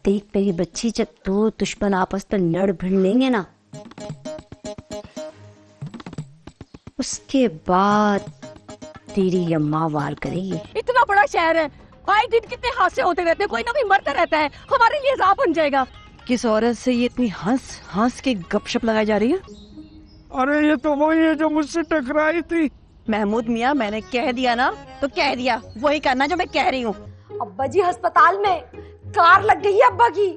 देख मेरी बच्ची, जब दो दुश्मन आपस में लड़ भिड़ लेंगे ना, उसके बाद तेरी अम्मा वार करेगी। इतना बड़ा शहर है, आए दिन कितने हादसे होते रहते हैं, कोई ना कोई मरता रहता है, हमारे लिए अज़ाब बन जाएगा। किस औरत से ये इतनी हंस हंस के गपशप लगाई जा रही है? अरे ये तो वही है जो मुझसे टकराई थी। महमूद मियाँ, मैंने कह दिया ना तो कह दिया, वही करना जो मैं कह रही हूँ। अब्बा जी अस्पताल में कार लग गई है अब्बा की।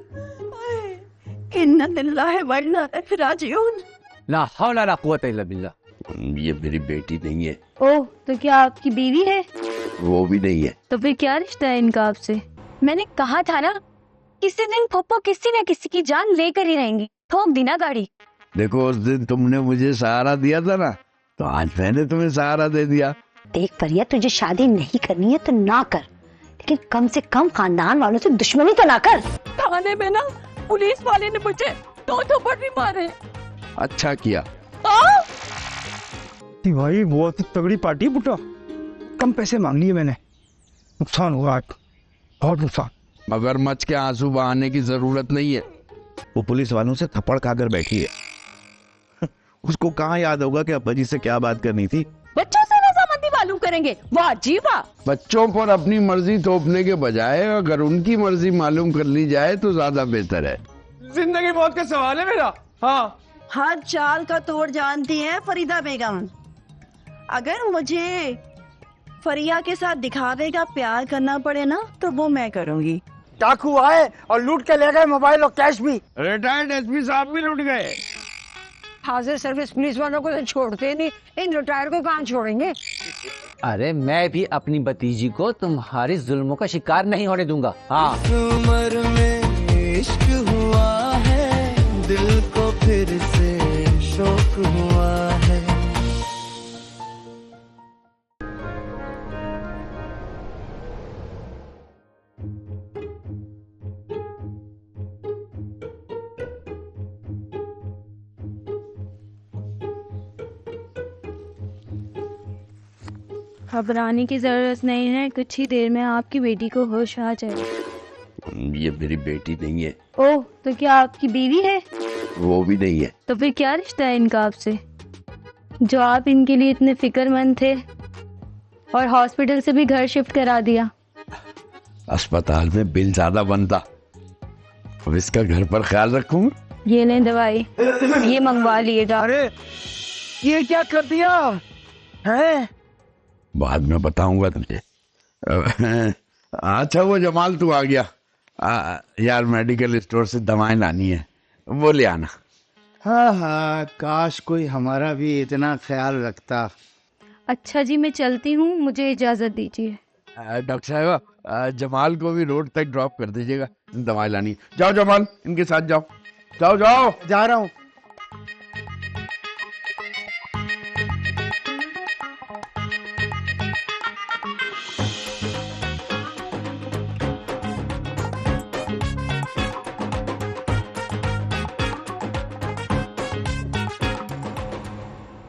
इन्ना लिल्लाहि व इन्ना इलैहि राजिऊन। ला हौला ला कुव्वता इल्ला बिल्लाह। ये मेरी बेटी नहीं है। ओह, तो क्या आपकी बीवी है? वो भी नहीं है। तो फिर क्या रिश्ता है इनका आपसे? मैंने कहा था ना, किसी दिन फुप्पो किसी न किसी की जान लेकर ही रहेंगी। ठोक दी ना गाड़ी। देखो, उस दिन तुमने मुझे सहारा दिया था ना, तो आज मैंने तुम्हें सहारा दे दिया। देख परिया, तुझे शादी नहीं करनी है तो ना कर, लेकिन कम से कम खानदान वालों से दुश्मनी तो ना कर। थाने में ना पुलिस वाले ने मुझे दो थप्पड़ भी मारे। अच्छा किया। भाई बहुत तगड़ी पार्टी बुटा, कम पैसे मांग लिए मैंने, नुकसान हुआ आज, बहुत नुकसान। मगरमच्छ के आंसू बहाने की जरूरत नहीं है। वो पुलिस वालों से थप्पड़ खाकर बैठी है। उसको कहाँ याद होगा कि अब्बा जी से क्या बात करनी थी। बच्चों से रजामंदी मालूम करेंगे, वाह जी वाह। बच्चों पर अपनी मर्जी थोपने के बजाय अगर उनकी मर्जी मालूम कर ली जाए तो ज्यादा बेहतर है। जिंदगी मौत का सवाल है मेरा। हाँ, हर चाल का तोड़ जानती है फरीदा बेगम। अगर मुझे फरिया के साथ दिखावे का प्यार करना पड़े ना, तो वो मैं करूंगी। डाकू आए और लूट के ले गए मोबाइल और कैश भी। रिटायर्ड एसपी साहब भी लूट गए। हाजिर सर्विस पुलिस वालों को तो छोड़ते नहीं, इन रिटायर को कहाँ छोड़ेंगे। अरे मैं भी अपनी भतीजी को तुम्हारे जुल्मों का शिकार नहीं होने दूंगा। हाँ, उम्र में इश्क हुआ है, दिल को फिर से शौक हुआ है। घबराने की जरूरत नहीं है, कुछ ही देर में आपकी बेटी को होश आ जाए। ये मेरी बेटी नहीं है। ओह, तो क्या आपकी बीवी है? वो भी नहीं है। तो फिर क्या रिश्ता है इनका आपसे, जो आप इनके लिए इतने फिक्रमंद थे और हॉस्पिटल से भी घर शिफ्ट करा दिया। अस्पताल में बिल ज्यादा बनता, अब इसका घर पर ख्याल रखूं। ये लें दवाई, ये मंगवा लिएगा। अरे ये क्या कर दिया है? बाद में बताऊंगा तुझे। अच्छा वो जमाल तू आ गया। यार मेडिकल स्टोर से दवाएं लानी है, वो ले आना। हाँ हाँ, काश कोई हमारा भी इतना ख्याल रखता। अच्छा जी, मैं चलती हूँ, मुझे इजाजत दीजिए। डॉक्टर साहब, जमाल को भी रोड तक ड्रॉप कर दीजिएगा, दवाई लानी। जाओ जमाल, इनके साथ जाओ। जाओ जाओ। जा रहा हूँ।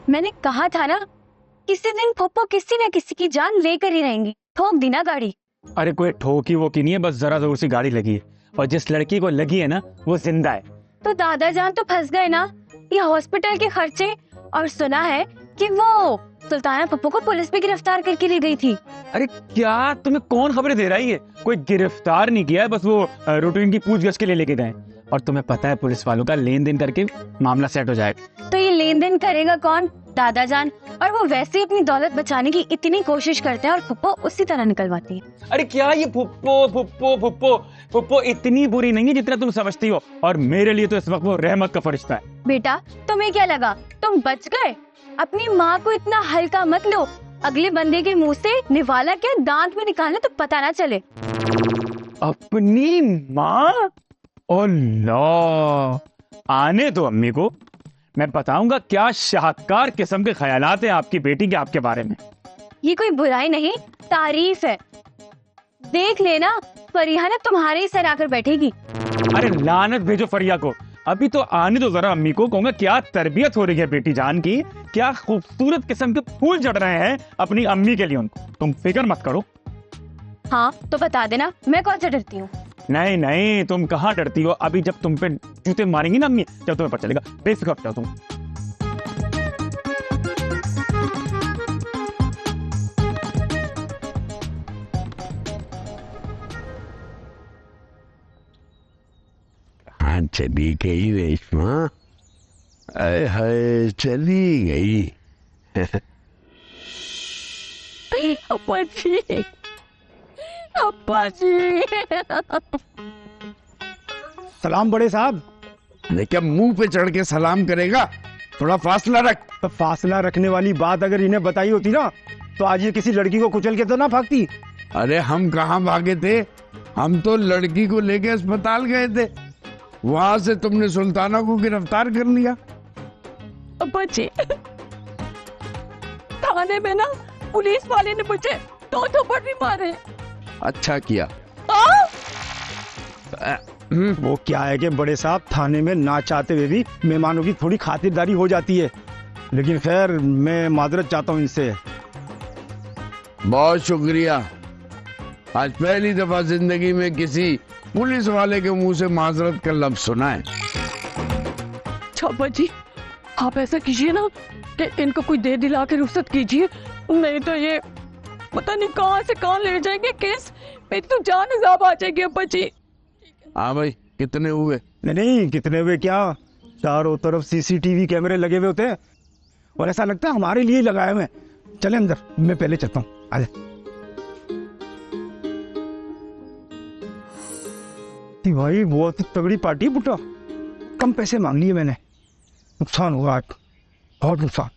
मैंने कहा था ना, किसी दिन फुप्पो किसी न किसी की जान लेकर ही रहेंगी। ठोक दी ना गाड़ी। अरे कोई ठोकी वो की नहीं है, बस जरा जोर से गाड़ी लगी है, और जिस लड़की को लगी है ना वो जिंदा है। तो दादा जान तो फंस गए ना, ये हॉस्पिटल के खर्चे। और सुना है कि वो सुल्ताना पप्पू को पुलिस भी गिरफ्तार करके ले गई थी। अरे क्या तुम्हें कौन खबरें दे रही है? कोई गिरफ्तार नहीं किया है, बस वो रूटीन की पूछगछ के लिए लेके गए। और तुम्हें पता है पुलिस वालों का लेन देन करके मामला सेट हो जाएगा। तो ये लेन देन करेगा कौन? दादा जान। और वो वैसे ही अपनी दौलत बचाने की इतनी कोशिश करते हैं और फुप्पो उसी तरह निकलवाती है। अरे क्या ये फुप्पो फुप्पो फुप्पो फुप्पो इतनी बुरी नहीं है जितना तुम समझती हो, और मेरे लिए तो इस वक्त वो रहमत का फरिश्ता है। बेटा तुम्हें क्या लगा तुम बच गए? अपनी माँ को इतना हल्का मत लो, अगले बंदे के मुंह से निवाला क्या दांत में निकालने तो पता ना चले। अपनी माँ? ओह आने दो अम्मी को, मैं बताऊंगा क्या शाहकार किस्म के ख्यालात हैं आपकी बेटी के आपके बारे में। ये कोई बुराई नहीं, तारीफ है। देख लेना फरिया ना तुम्हारे ही सर आकर बैठेगी। अरे लानत भेजो फरिया को, अभी तो आने दो जरा अम्मी को। कहूंगा क्या तरबियत हो रही है बेटी जान की, क्या खूबसूरत किस्म के फूल चढ़ रहे हैं अपनी अम्मी के लिए उनको। तुम फिक्र मत करो। हाँ तो बता देना, मैं कौन सा डरती हूँ। नहीं नहीं, तुम कहाँ डरती हो? अभी जब तुम पे जूते मारेंगी ना अम्मी, जब तुम्हें पता चलेगा। बेफिक्र हो जाओ तुम। हाँ चली गई रेशमा, आय हाय चली गई। अब्बा जी, अब्बा जी। सलाम बड़े साहब। अरे क्या मुंह पे चढ़ के सलाम करेगा? थोड़ा फासला रख। तो फासला रखने वाली बात अगर इन्हें बताई होती ना, तो आज ये किसी लड़की को कुचल के तो ना भागती। अरे हम कहाँ भागे थे, हम तो लड़की को लेके अस्पताल गए थे, वहां से तुमने सुल्ताना को गिरफ्तार कर लिया। अब्बा जी, थाने में ना पुलिस वाले ने मुझे 2 थप्पड़ भी मारे। अच्छा किया। वो क्या है कि बड़े साहब, थाने में ना चाहते हुए भी मेहमानों की थोड़ी खातिरदारी हो जाती है। लेकिन खैर, मैं माजरत चाहता हूँ इनसे। बहुत शुक्रिया। आज पहली दफा जिंदगी में किसी पुलिस वाले के मुंह से माजरत का लफ्ज सुना है। अब्बा जी, आप ऐसा कीजिए ना कि इनको कोई दे दिला के रुखसत कीजिए, नहीं तो ये पता नहीं कहाँ से कहाँ ले जाएंगे केस। मेरी तो जान हिसाब आ जाएगी अब्बा जी। हाँ भाई, कितने हुए? नहीं, कितने हुए क्या, चारों तरफ सीसीटीवी कैमरे लगे हुए होते हैं, और ऐसा लगता है हमारे लिए लगाए हुए हैं। चले अंदर, मैं पहले चलता हूँ। आजा। भाई बहुत तगड़ी पार्टी बुटा, कम पैसे मांग लिए मैंने, नुकसान हुआ आज, बहुत नुकसान।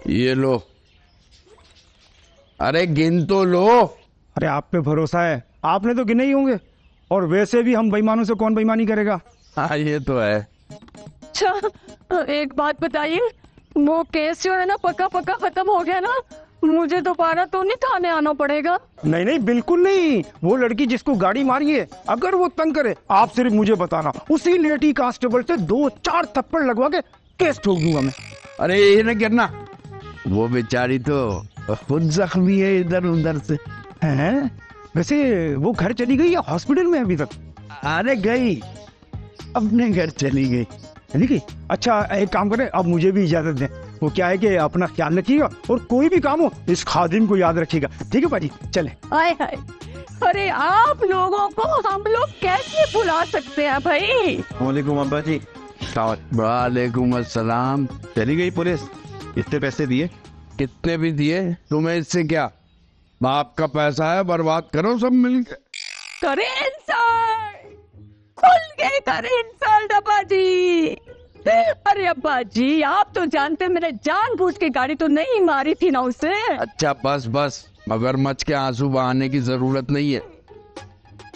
ये लो, अरे गिन तो लो। अरे आप पे भरोसा है, आपने तो गिने ही होंगे, और वैसे भी हम बेईमानों से कौन बेईमानी करेगा। हाँ ये तो है। अच्छा एक बात बताइए, वो केस जो है ना पक्का पक्का खत्म हो गया ना, मुझे दोबारा तो नहीं थाने आना पड़ेगा? नहीं नहीं, बिल्कुल नहीं। वो लड़की जिसको गाड़ी मारी है, अगर वो तंग करे, आप सिर्फ मुझे बताना, उसी लेडी कांस्टेबल से 2-4 थप्पड़ लगवा के केस ठोक दूंगा मैं। अरे ये ना करना, वो बेचारी तो खुद जख्मी है इधर उधर से। हैं? वैसे वो घर चली गई या हॉस्पिटल में अभी तक? अरे गई, अपने घर चली गई। चली गई? अच्छा एक काम करें, अब मुझे भी इजाजत दें। वो क्या है कि अपना ख्याल रखिएगा, और कोई भी काम हो इस खादिम को याद रखिएगा। ठीक है पाजी, चले। हाय हाय, अरे आप लोगों को हम लोग कैसे भुला सकते हैं भाई। वालेकुम अब्बा जी। वालेकुम अस्सलाम। चली गई पुलिस? इतने पैसे दिए? कितने भी दिए, तुम्हें इससे क्या? बाप का पैसा है, बर्बाद करो सब मिलके। करे इंसल्ट, खुल गए करे इंसल्ट अब्बा जी। अरे अब्बा जी, आप तो जानते मैंने जानबूझ के गाड़ी तो नहीं मारी थी ना उससे। अच्छा बस बस, मगरमच्छ के आंसू बहाने की जरूरत नहीं है।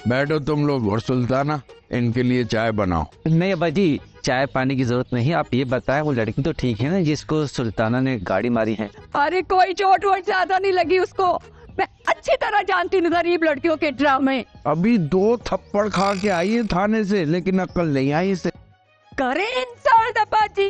बैठो तुम लोग, और सुल्ताना इनके लिए चाय बनाओ। नहीं अब्बा जी, चाय पानी की जरूरत नहीं। आप ये बताएं, वो लड़की तो ठीक है ना जिसको सुल्ताना ने गाड़ी मारी है? अरे कोई चोट वोट ज्यादा नहीं लगी उसको, मैं अच्छी तरह जानती हूँ गरीब लड़कियों के ड्रामे। अभी 2 थप्पड़ खा के आई है थाने से, लेकिन अक्ल नहीं आई इसे। करे इंसल्ट अब्बा जी,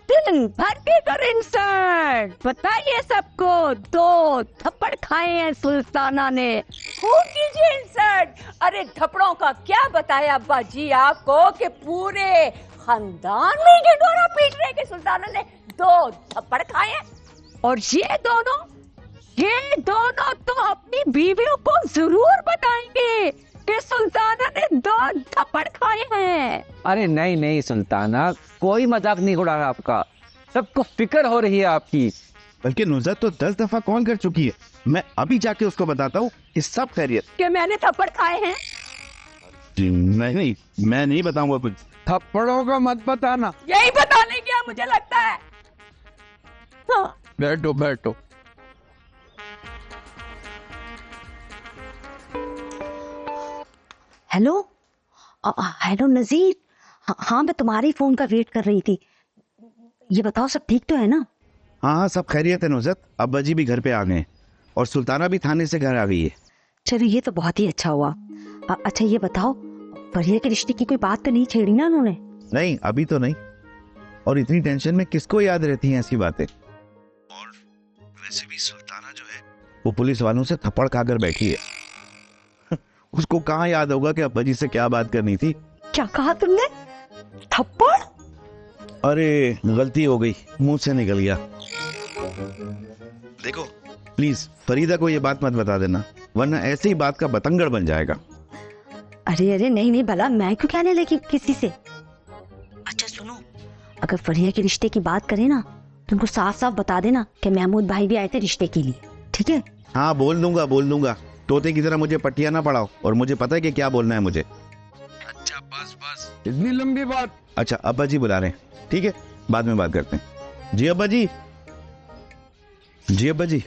दिन भर के करे इंसल्ट। बताइए सबको, 2 थप्पड़ खाए हैं सुल्ताना ने, खूब कीजिए इंसल्ट। अरे थप्पड़ों का क्या बताया अब्बा जी आपको कि पूरे खानदान में ढिंढोरा पीट रहे कि सुल्ताना ने 2 थप्पड़ खाए हैं। और ये दोनों तो अपनी बीवियों को जरूर बताएंगे कि सुल्ताना ने 2 थप्पड़ खाए हैं। अरे नहीं नहीं सुल्ताना, कोई मजाक नहीं उड़ा रहा आपका, सबको फिक्र हो रही है आपकी। बल्कि नुज़रत तो 10 दफा कॉल कर चुकी है, मैं अभी जाके उसको बताता हूँ कि सब खैरियत। कि मैंने थप्पड़ खाए हैं? नहीं, मैं नहीं बताऊंगा कुछ। थप्पड़ों का मत बताना। यही बताने क्या मुझे लगता है। हाँ। बैठो बैठो। हेलो हेलो नजीर। हाँ मैं तुम्हारी फोन का वेट कर रही थी। ये बताओ सब ठीक तो है ना? हाँ सब खैरियत है नुज़रत, अब्बा जी भी घर पे आ गए, और सुल्ताना भी थाने से घर आ गई है। चलो ये तो बहुत ही अच्छा हुआ। अच्छा ये बताओ, फरिया के रिश्ते की कोई बात तो नहीं छेड़ी ना उन्होंने? नहीं अभी तो नहीं, और इतनी टेंशन में किसको याद रहती हैं ऐसी बातें। और वैसे भी सुल्ताना जो है वो पुलिस वालों से थप्पड़ खाकर बैठी है, उसको कहाँ याद होगा कि अब्बा जी से क्या बात करनी थी। क्या कहा तुमने? थप्पड़? अरे गलती हो गई, मुंह से निकल गया। देखो प्लीज फरीदा को ये बात मत बता देना, वरना ऐसे ही बात का बतंगड़ बन जाएगा। अरे अरे नहीं नहीं, भला मैं क्यों कहने लगी किसी से। अच्छा सुनो, अगर फरिया के रिश्ते की बात करें ना, तुमको साफ साफ बता देना कि महमूद भाई भी आए थे रिश्ते के लिए, ठीक है? हाँ बोल दूंगा। तोते की तरह मुझे पट्टियां ना पढ़ाओ, और मुझे पता है कि क्या बोलना है मुझे। अच्छा बस इतनी लंबी बात। अच्छा अब्बा जी बुला रहे हैं, ठीक है बाद में बात करते हैं। जी अब्बा जी। जी अब्बा जी।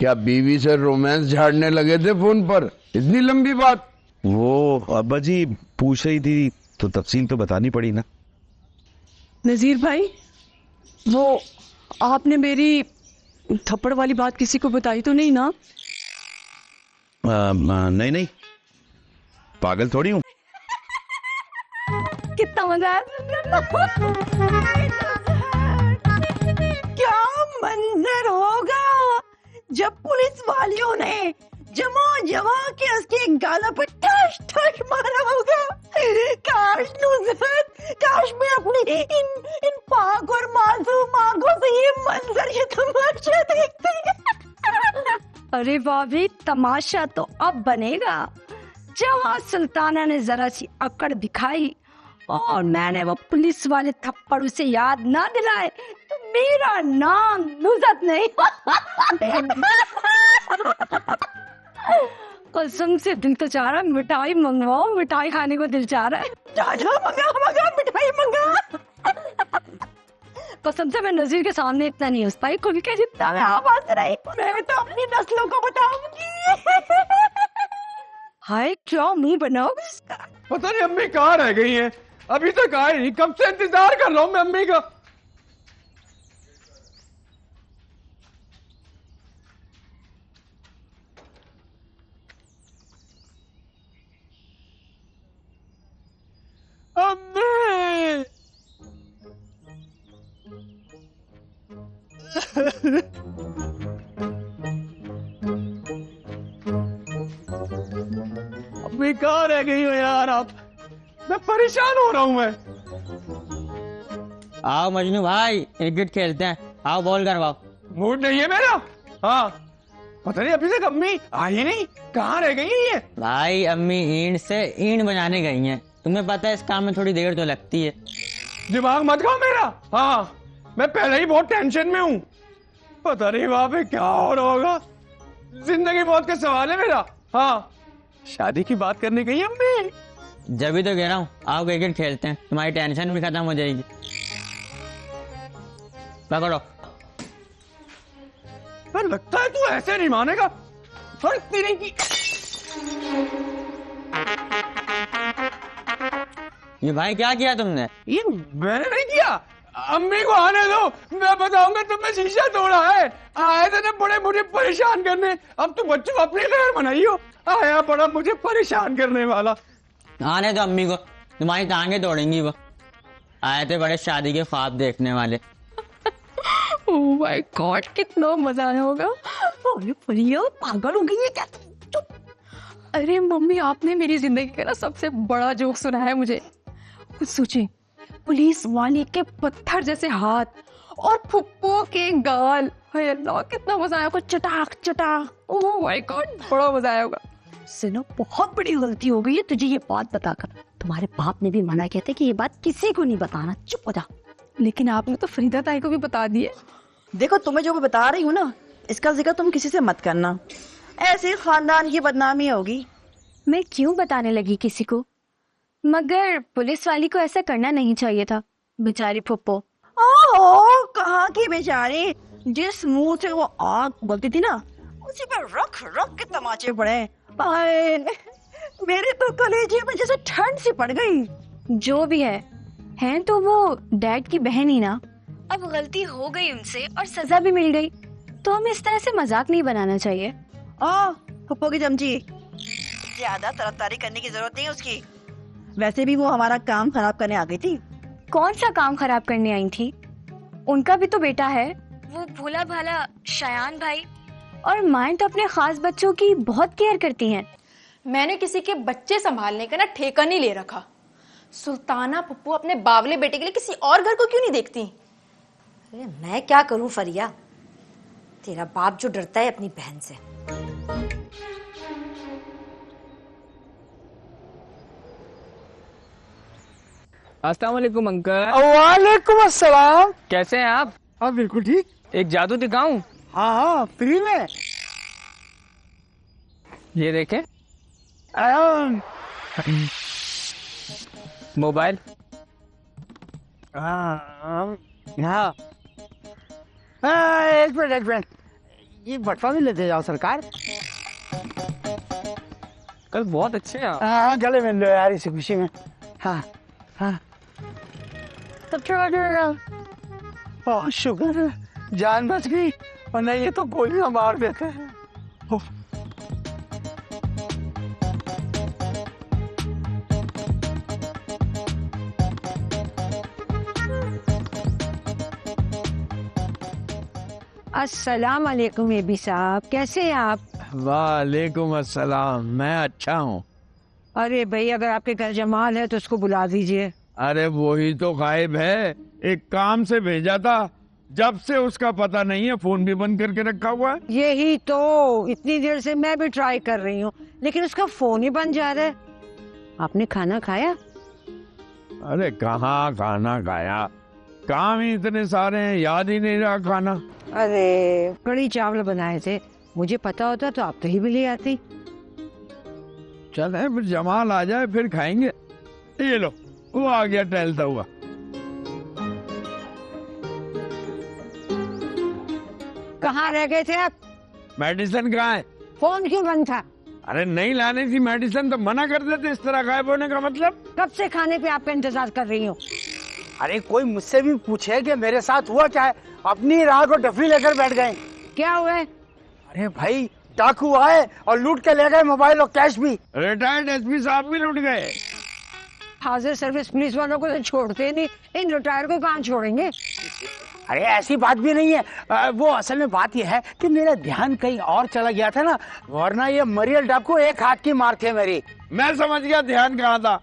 क्या बीवी से रोमांस झाड़ने लगे थे फोन पर? इतनी लंबी बात। वो अब्बा जी पूछ रही थी तो तफसील तो बतानी पड़ी ना। नजीर भाई, वो आपने मेरी थप्पड़ वाली बात किसी को बताई तो नहीं ना? नहीं, पागल थोड़ी हूँ। कितना मजा आया। क्या मंजर होगा जब पुलिस वालियों ने जमा के उसके गालों पर ठश ठश मारा होगा। काश नुसरत, काश मैं अपनी इन पाक और मासूम आंखों से ये मंजर, ये तमाशा देखती। अरे भाभी, तमाशा तो अब बनेगा। जवां सुल्ताना ने जरा सी अकड़ दिखाई और मैंने वो पुलिस वाले थप्पड़ उसे याद ना दिलाए तो मेरा नाम नुसरत नहीं। कसम से दिल तो चाह रहा मिठाई मंगवाओ, मिठाई खाने को दिल चाह रहा है। मंगा मिठाई मंगा। कसम से मैं नजीर के सामने इतना नहीं हंस पाई खुल के जितना मैं आवाज रही। मैं तो अपनी नस्लों को बताऊंगी। हाय क्या मुंह बनाओगे इसका। पता नहीं अम्मी कहाँ रह गई हैं, अभी तक आए नहीं। कब से इंतजार कर रहा हूँ मैं अम्मी का। अम्मी अम्मी कहाँ रह गई हो यार आप? मैं परेशान हो रहा हूँ मैं। आओ मजनू भाई, क्रिकेट खेलते हैं। आओ बॉल करवाओ। मूड नहीं है मेरा। हाँ पता नहीं अभी तक अम्मी आई नहीं, कहाँ रह गई है? भाई अम्मी ईंट से ईंट बनाने गई हैं। तुम्हें पता है इस काम में थोड़ी देर तो लगती है। दिमाग मत खाओ मेरा। हाँ मैं पहले ही बहुत टेंशन में हूँ। पता नहीं वहां पे क्या हो रहा होगा। जिंदगी मौत का सवाल है मेरा। हाँ शादी की बात करने गई अम्मी। जब भी तो कह रहा हूँ आओ क्रिकेट खेलते हैं, तुम्हारी टेंशन भी खत्म हो जाएगी। पकड़ो। पर लगता है तू ऐसे नहीं मानेगा। फर्क तेरे की। ये भाई क्या किया तुमने? ये मैंने नहीं किया। अम्मी को आने दो, मैं बताऊंगा तुमने शीशा तोड़ा है। आए थे ना बड़े मुझे परेशान करने। अब तुम बच्चों अपनी खैर मनाइयो। आया बड़ा मुझे परेशान करने वाला। आने दो अम्मी को, तुम्हारी टांगे तोड़ेंगी वो। आए थे बड़े शादी के ख्वाब देखने वाले। ओह माय गॉड, कितना मजा आया होगा। अरे प्रिया पागल हो गई है क्या? चुप। अरे मम्मी, आपने मेरी जिंदगी का ना सबसे बड़ा जोक सुना है मुझे। कुछ सोचे, पुलिस वाले के पत्थर जैसे हाथ और फुप्पो के गाल। हाय अल्लाह, कितना मजा आया होगा। चटाक चटाक। ओह माय गॉड, बड़ा मजा आया होगा। सुनो, बहुत बड़ी गलती हो गई है तुझे ये बात बताकर। तुम्हारे बाप ने भी मना किया था कि ये बात किसी को नहीं बताना, चुप हो जा। लेकिन आपने तो फरीदा ताई को भी बता दिए। देखो तुम्हें जो मैं बता रही हूँ ना, इसका जिक्र तुम किसी से मत करना, ऐसे खानदान की बदनामी होगी। मैं क्यों बताने लगी किसी को? मगर पुलिस वाली को ऐसा करना नहीं चाहिए था, बेचारी फुप्पो। ओह कहाँ की बेचारी, जिस मुंह से वो आग बोलती थी ना, उसी पे रख रख के तमाचे पड़े। हाय, मेरे तो कलेजे में जैसे ठंड सी पड़ गई। जो भी है तो वो डैड की बहन ही ना। अब गलती हो गई उनसे और सजा भी मिल गई, तो हमें इस तरह से मजाक नहीं बनाना चाहिए। फुप्पो की चमची, ज्यादा तरफदारी करने की जरूरत नहीं उसकी। वैसे भी वो हमारा काम खराब करने आ गई थी। कौन सा काम खराब करने आई थी? उनका भी तो बेटा है, वो भोला भाला शयान भाई। और माएं तो अपने खास बच्चों की बहुत केयर करती हैं। मैंने किसी के बच्चे संभालने का ना ठेका नहीं ले रखा। सुल्ताना पप्पू अपने बावले बेटे के लिए किसी और घर को क्यों नहीं देखती? अरे मैं क्या करूं फरिया, तेरा बाप जो डरता है अपनी बहन से। अस्सलाम वालेकुम अंकल। वालेकुम अस्सलाम। कैसे हैं आप? हाँ बिल्कुल ठीक। एक जादू दिखाऊं? हाँ हाँ फ्री में। ये देखें मोबाइल। हाँ एक मिनट ये बटवा भी लेते जाओ सरकार। कल बहुत अच्छे हैं। हाँ गले मिल लो यार इसी खुशी में। हाँ हाँ बहुत शुक्र है, जान बच गई, और नहीं ये तो गोलियां मार देते हैं। अस्सलाम वालेकुम एबी साहब, कैसे हैं आप? वालेकुम अस्सलाम, मैं अच्छा हूँ। अरे भाई अगर आपके घर जमाल है तो उसको बुला दीजिए। अरे वही तो गायब है, एक काम से भेजा था, जब से उसका पता नहीं है, फोन भी बंद करके रखा हुआ है। यही तो इतनी देर से मैं भी ट्राई कर रही हूँ, लेकिन उसका फोन ही बंद जा रहा है। आपने खाना खाया? अरे कहाँ खाना खाया, काम ही इतने सारे हैं, याद ही नहीं रहा खाना। अरे कड़ी चावल बनाए थे, मुझे पता होता तो आप तो ही भी ले आती। चल है फिर जमाल आ जाए फिर खाएंगे। ये लो वो आ गया टहलता हुआ। कहाँ रह गए थे आप? मेडिसिन कहाँ है? फोन क्यों बंद था? अरे नहीं लाने थी मेडिसिन तो मना कर देते, इस तरह गायब होने का मतलब। कब से खाने पे आपका इंतजार कर रही हूँ। अरे कोई मुझसे भी पूछे कि मेरे साथ हुआ क्या है, अपनी राह को डफली लेकर बैठ गए। क्या हुआ है? अरे भाई डाकू आए और लूट के ले गए मोबाइल और कैश भी। रिटायर्ड एसपी साहब भी लूट गए। हाजिर सर्विस पुलिस वालों को तो छोड़ते नहीं, इन रिटायर को कहाँ छोड़ेंगे। अरे ऐसी बात भी नहीं है, वो असल में बात यह है कि मेरा ध्यान कहीं और चला गया था ना, वरना ये मरियल डाकू एक हाथ की मार थे मेरी। मैं समझ गया ध्यान कहाँ था।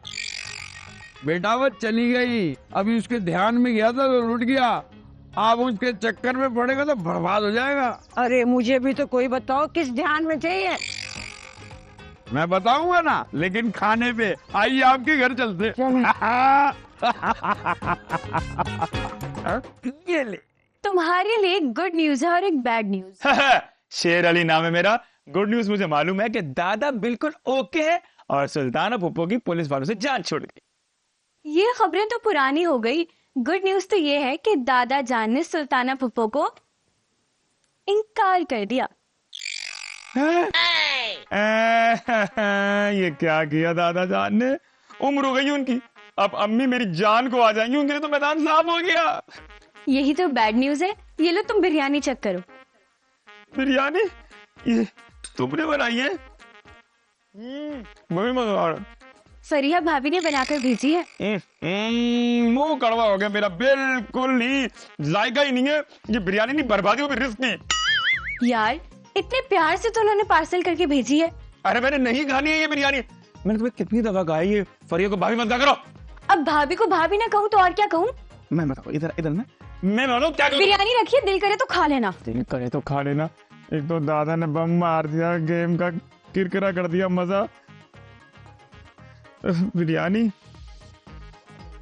बेटा वो चली गई, अभी उसके ध्यान में गया था तो लुट गया, आप उसके चक्कर में पड़ेगा तो बर्बाद हो जाएगा। अरे मुझे भी तो कोई बताओ किस ध्यान में थे ये। मैं बताऊंगा ना, लेकिन खाने पे। आइए आपके घर चलते। ये ले। तुम्हारे लिए गुड न्यूज है और एक बैड न्यूज। शेर अली नाम है मेरा। गुड न्यूज मुझे मालूम है कि दादा बिल्कुल ओके है और सुल्ताना पुप्पो की पुलिस वालों से जान छूट गई। ये खबरें तो पुरानी हो गई। गुड न्यूज तो ये है कि दादा जान ने सुल्ताना पुप्पो को इनकार कर दिया। ये क्या किया दादा जान ने, उम्र हो गई उनकी, अब अम्मी मेरी जान को आ जाएंगी, उनके लिए तो मैदान साफ हो गया। यही तो बैड न्यूज है। ये लो तुम बिरयानी चेक करो। बिरयानी ये तुमने बनाई है? मैं भी मंगवा रहा। फरिया भाभी ने बनाकर भेजी है। मुंह कड़वा हो गया मेरा, बिल्कुल नहीं, जायका ही नहीं है ये बिरयानी। नहीं बर्बादी हो भी रिस्क नहीं। यार इतने प्यार से तो उन्होंने पार्सल करके भेजी है। अरे मैंने नहीं खानी है ये बिरयानी, मैंने तुम्हें कितनी दफा कहा है ये फरिया को भाभी मत कहा करो। अब भाभी को भाभी ना कहूँ तो और क्या कहूँ? मैं बताऊँ, इधर इधर मैं बोलूं क्या करूं? बिरयानी रखिए, दिल करे तो खा लेना। दिल करे तो खा लेना। एक तो दादा ने बम मार दिया, गेम का किरकिरा कर दिया मजा। बिरयानी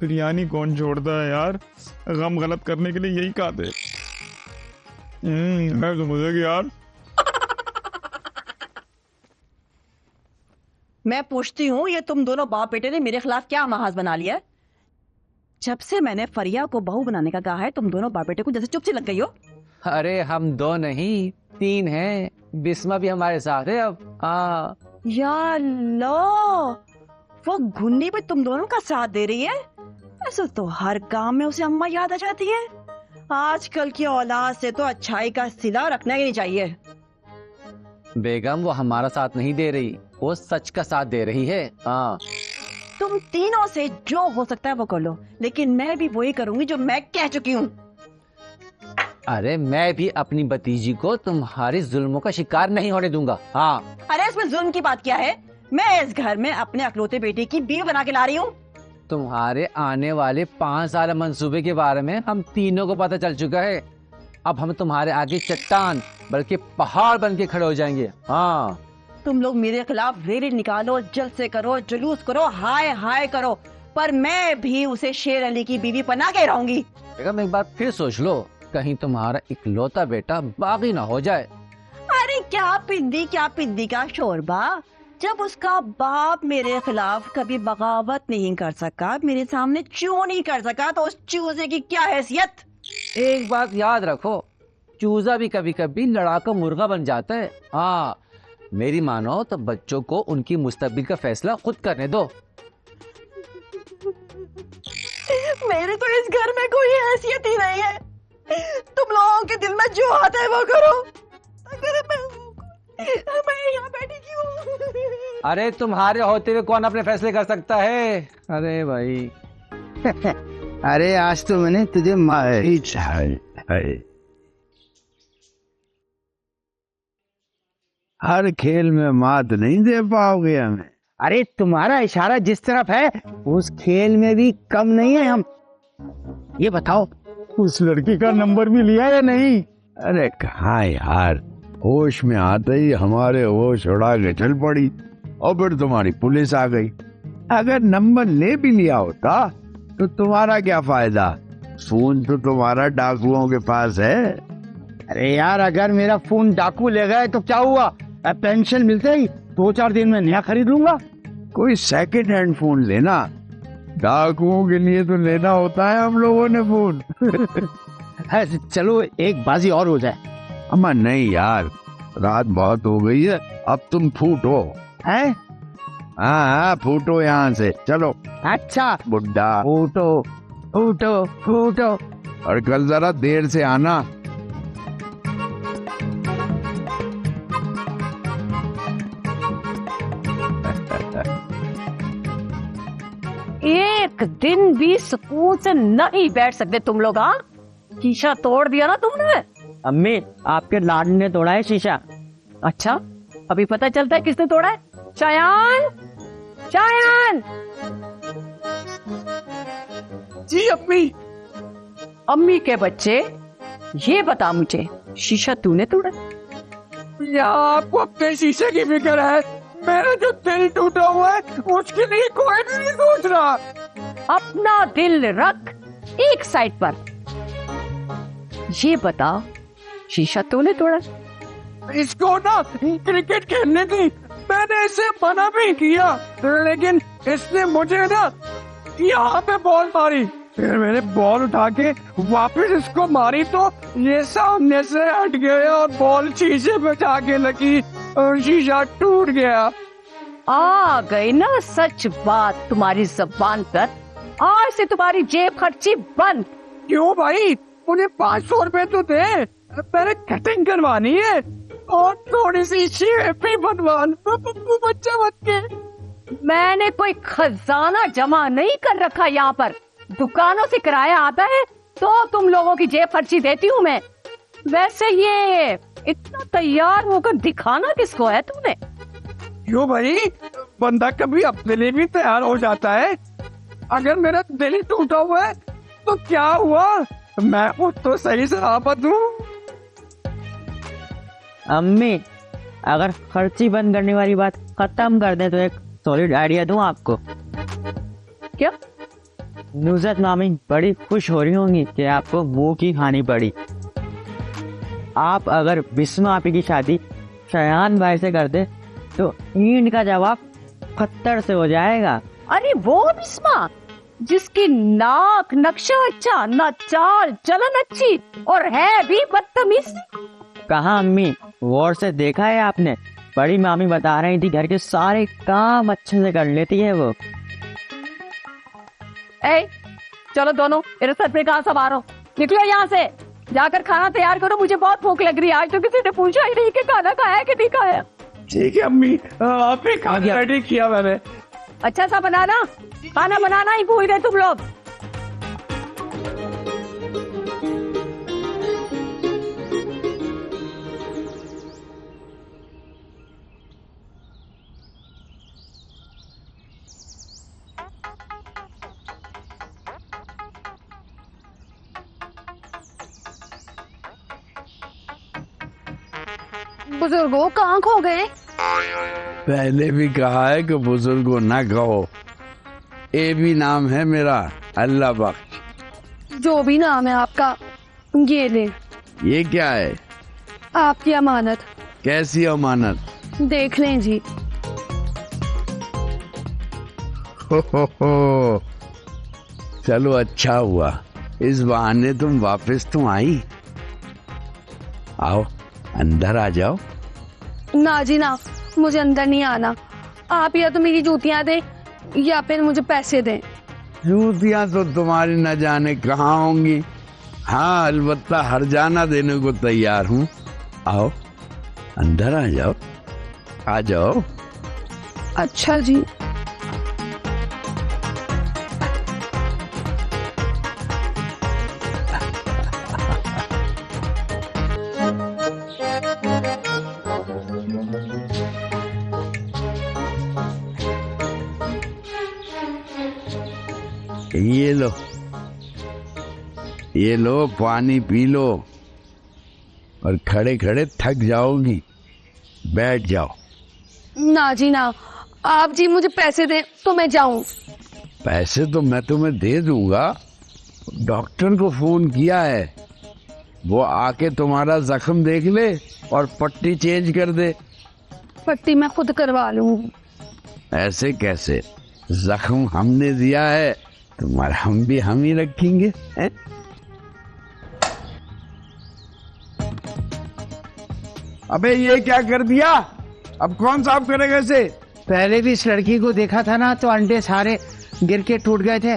बिरयानी कौन छोड़ता है यार, गम गलत करने के लिए यही खाते। मैं तो मुझे यार। मैं पूछती हूँ, ये तुम दोनों बाप बेटे ने मेरे खिलाफ क्या महाज बना लिया है? जब से मैंने फरिया को बहू बनाने का कहा है, तुम दोनों बाप बेटे को जैसे चुप से लग गई हो। अरे हम 2 नहीं 3 हैं, बिस्मा भी हमारे साथ है अब। हाँ या लो, वो घुन्नी भी तुम दोनों का साथ दे रही है। ऐसा तो हर काम में उसे अम्मा याद आ जाती है। आजकल की औलाद से तो अच्छाई का सिला रखना ही नहीं चाहिए। बेगम वो हमारा साथ नहीं दे रही, वो सच का साथ दे रही है। हाँ तुम तीनों से जो हो सकता है वो कर लो, लेकिन मैं भी वही करूंगी जो मैं कह चुकी हूँ। अरे मैं भी अपनी भतीजी को तुम्हारे जुल्मों का शिकार नहीं होने दूंगा। हाँ अरे इसमें जुल्म की बात क्या है? मैं इस घर में अपने अकलौते बेटे की बीवी बना के ला रही हूँ। तुम्हारे आने वाले 5 साल मंसूबे के बारे में हम तीनों को पता चल चुका है। अब हम तुम्हारे आगे चट्टान बल्कि पहाड़ बन के खड़े हो जाएंगे। हाँ, तुम लोग मेरे खिलाफ रैली निकालो, जलसे करो, जुलूस करो, हाय हाय करो, पर मैं भी उसे शेर अली की बीवी बना के रहूंगी। बेगम एक बार फिर सोच लो, कहीं तुम्हारा इकलौता बेटा बागी ना हो जाए। अरे क्या पिंदी का शोरबा, जब उसका बाप मेरे खिलाफ कभी बगावत नहीं कर सका, मेरे सामने चू नहीं कर सका, तो उस चूजे की क्या हैसियत। एक बात याद रखो, चूजा भी कभी कभी लड़ाका मुर्गा बन जाता है। हाँ, मेरी मानो तो बच्चों को उनकी मुस्तकबिल का फैसला खुद करने दो। मेरे तो इस घर में कोई हैसियत ही नहीं है। तुम लोगों के दिल में जो आता है वो करो। अगर मैं यहाँ बैठी क्यों? अरे तुम्हारे होते हुए कौन अपने फैसले कर सकता है? अरे भाई अरे आज तो मैंने तुझे मारी हर खेल में मात नहीं दे पाओगे हमें। अरे तुम्हारा इशारा जिस तरफ है उस खेल में भी कम नहीं है हम। ये बताओ उस लड़की का नंबर भी लिया या नहीं? अरे कहाँ यार, होश में आते ही हमारे होश उड़ा के चल पड़ी और फिर तुम्हारी पुलिस आ गई। अगर नंबर ले भी लिया होता तो तुम्हारा क्या फायदा, फोन तो तुम्हारा डाकुओं के पास है। अरे यार अगर मेरा फोन डाकू ले गए तो क्या हुआ, पेंशन मिलते ही 2-4 दिन में नया खरीद लूंगा। कोई सेकंड हैंड फोन लेना, डाकुओं के लिए तो लेना होता है हम लोगों ने फोन। चलो एक बाजी और हो जाए। अम्मा नहीं यार, रात बहुत हो गई है, अब तुम फूटो। हैं? हाँ फूटो यहाँ से, चलो। अच्छा बुड्ढा फूटो फूटो फूटो, और कल जरा देर से आना। एक दिन भी सुकून से नहीं बैठ सकते तुम लोग। हाँ, शीशा तोड़ दिया ना तुमने। अम्मी आपके लाड ने तोड़ा है शीशा। अच्छा, अभी पता चलता है किसने तोड़ा है। शायान, शायान। जी अम्मी। अम्मी के बच्चे, ये बता मुझे, शीशा तूने तोड़ा? या आपको अपने शीशे की फिक्र है? मेरा जो दिल टूटा हुआ है उसके लिए कोई नहीं सोच रहा। अपना दिल रख एक साइड पर। ये बता, शीशा तूने तोड़ा? इसको ना क्रिकेट खेलने दी, मैंने इसे मना भी किया, लेकिन इसने मुझे ना यहाँ पे बॉल मारी। फिर मैंने बॉल उठा के वापस इसको मारी तो ये सामने से हट गया और बॉल शीशे पे जाके लगी और शीशा टूट गया। आ गई ना सच बात तुम्हारी जबान पर। आज से तुम्हारी जेब खर्ची बंद। क्यों भाई, मुझे 500 रुपए तो दे, मैंने कटिंग करवानी है और थोड़ी सी शेप भी बनवाना बच्चा बन के। मैंने कोई खजाना जमा नहीं कर रखा यहाँ पर, दुकानों से किराया आता है तो तुम लोगों की जेब खर्ची देती हूँ मैं। वैसे ये इतना तैयार होकर दिखाना किसको है तूने? क्यों भाई, बंदा कभी अपने लिए भी तैयार हो जाता है। अगर मेरा दिल ही टूटा हुआ है तो क्या हुआ, मैं खुद तो सही सलामत हूँ। अम्मी अगर खर्ची बंद करने वाली बात खत्म कर दे तो एक सॉलिड आइडिया दूं आपको। क्या? नुसरत मामी बड़ी खुश हो रही होंगी कि आपको मुंह की खानी पड़ी। आप अगर बिस्मा आपी की शादी शयान भाई से कर दे तो ईंट का जवाब पत्थर से हो जाएगा। अरे वो बिस्मा जिसकी नाक नक्शा अच्छा, ना चाल चलन अच्छी और है भी बदतमीज। कहाँ अम्मी, गौर से देखा है आपने? बड़ी मामी बता रही थी घर के सारे काम अच्छे से कर लेती है वो। ए, चलो दोनों मेरे सर पे कहाँ सवार हो, निकलो यहाँ से, जाकर खाना तैयार करो, मुझे बहुत भूख लग रही है। आज तो किसी ने पूछा ही नहीं कि खाना खाया कि नहीं खाया। ठीक है अम्मी, आप ही खाना रेडी किया मैंने। अच्छा सा बनाना, खाना बनाना ही भूल गए तुम लोग। बुजुर्गों कहाँ खो गए? पहले भी कहा है कि बुजुर्गों ना कहो। ए भी नाम है मेरा, अल्लाह बख्श। जो भी नाम है आपका, ये ले। ये क्या है? आपकी अमानत। कैसी अमानत? देख लें जी। हो। चलो अच्छा हुआ, इस बहाने तुम वापस तो आई। आओ अंदर आ जाओ। ना जी ना, मुझे अंदर नहीं आना। आप या तो मेरी जूतियां दें या फिर मुझे पैसे दें। जूतियां तो तुम्हारी न जाने कहाँ होंगी। हाँ अलबत्ता हर जाना देने को तैयार हूँ। आओ अंदर आ जाओ, आ जाओ। अच्छा जी। ये लो पानी पी लो और खड़े खड़े थक जाओगी, बैठ जाओ। ना जी ना, आप जी मुझे पैसे दें तो मैं जाऊं। पैसे तो मैं तुम्हें दे दूंगा। डॉक्टर को फोन किया है, वो आके तुम्हारा जख्म देख ले और पट्टी चेंज कर दे। पट्टी मैं खुद करवा लूंगी। ऐसे कैसे? जख्म हमने दिया है, तुम्हारा हम भी हम ही रखेंगे। है? अबे ये क्या कर दिया? अब कौन साफ करेगा इसे? पहले भी इस लड़की को देखा था ना तो अंडे सारे गिर के टूट गए थे।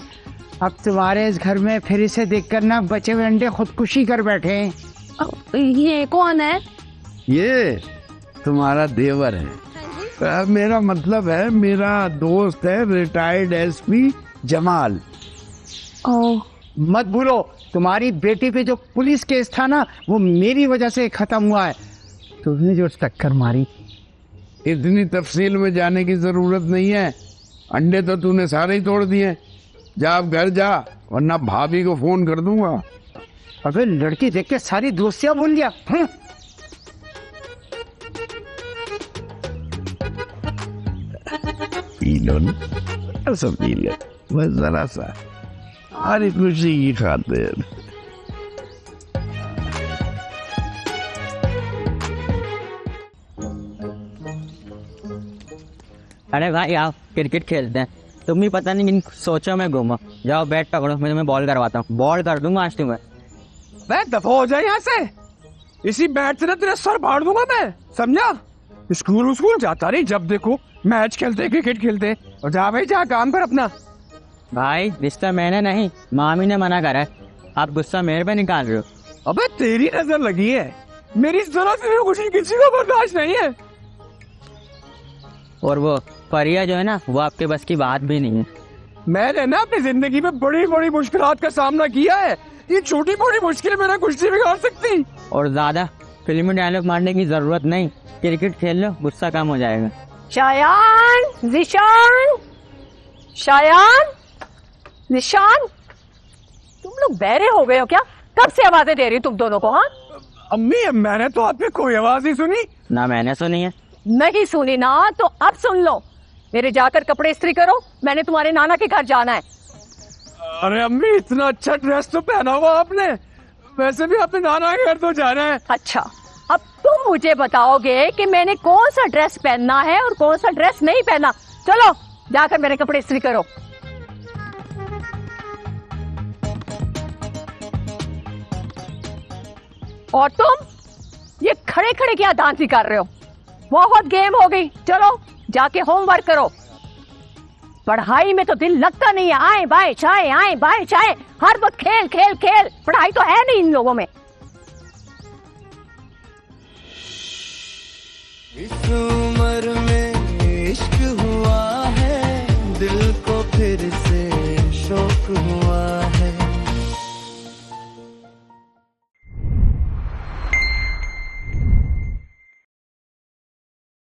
अब तुम्हारे इस घर में फिर इसे देखकर ना बचे हुए अंडे खुदकुशी कर बैठे हैं। ये कौन है? ये तुम्हारा देवर है। मेरा मतलब है, मेरा दोस्त है, रिटायर्ड एसपी जमाल। मत भूलो, तुम्हारी बेटी पे जो पुलिस केस था ना, वो मेरी वजह से खत्म हुआ है। तुमने जो टक्कर मारी। इतनी तफसील में जाने की जरूरत नहीं है। अंडे तो तूने सारे ही तोड़ दिए। जा अब घर जा, वरना भाभी को फोन कर दूंगा। अबे लड़की देख के सारी दोस्तियां भूल गया। पी लो ना, सब पी लो बस जरा सा, हमारी खुशी की खातिर। अरे भाई आप क्रिकेट खेलते हैं, तुम भी पता नहीं किन सोचो में घूमो। जाओ बैट पकड़ो, मैं तुम्हें बॉल करवाता हूँ। बॉल कर दूंगा आज तुम्हें। बैट दफा हो जाए यहाँ से। इसी बैट से ना तेरा सर फाड़ दूंगा मैं, समझा? स्कूल जाता नहीं, जब देखो मैच खेलते क्रिकेट खेलते। और जा भाई जा, काम कर अपना। भाई रिश्ता मैंने नहीं, मामी ने मना करा है। आप गुस्सा मेरे पे निकाल रहे हो। अबे तेरी नजर लगी है, मेरी जरा सी खुशी किसी को बर्दाश्त नहीं है। और वो परिया जो है ना, वो आपके बस की बात भी नहीं है। मैंने ना अपनी जिंदगी में बड़ी बड़ी मुश्किलात का सामना किया है, ये छोटी बड़ी मुश्किल मेरा कुछ नहीं बिगाड़ सकती। और ज्यादा फिल्मी डायलॉग मारने की जरूरत नहीं, क्रिकेट खेल लो, गुस्सा कम हो जाएगा। शायान, जिशान, शायान, निशान, तुम लोग बहरे हो गए हो क्या? कब से आवाजें दे रही तुम दोनों को? हाँ अम्मी, मैंने तो आप पे कोई आवाज नहीं सुनी। ना मैंने सुनी है। नहीं सुनी ना तो अब सुन लो। मेरे जाकर कपड़े इस्त्री करो, मैंने तुम्हारे नाना के घर जाना है। अरे अम्मी, इतना अच्छा ड्रेस तो पहना हुआ आपने, वैसे भी अपने नाना के घर तो जाना है। अच्छा, अब तुम मुझे बताओगे कि मैंने कौन सा ड्रेस पहनना है और कौन सा ड्रेस नहीं पहनना। चलो जाकर मेरे कपड़े इस्त्री करो। और तुम ये खड़े खड़े क्या दांती कर रहे हो? बहुत गेम हो गई, चलो जाके होमवर्क करो। पढ़ाई में तो दिल लगता नहीं है। आए बाय चाय, आए बाय चाय, हर वक्त खेल खेल खेल। पढ़ाई तो है नहीं इन लोगों में।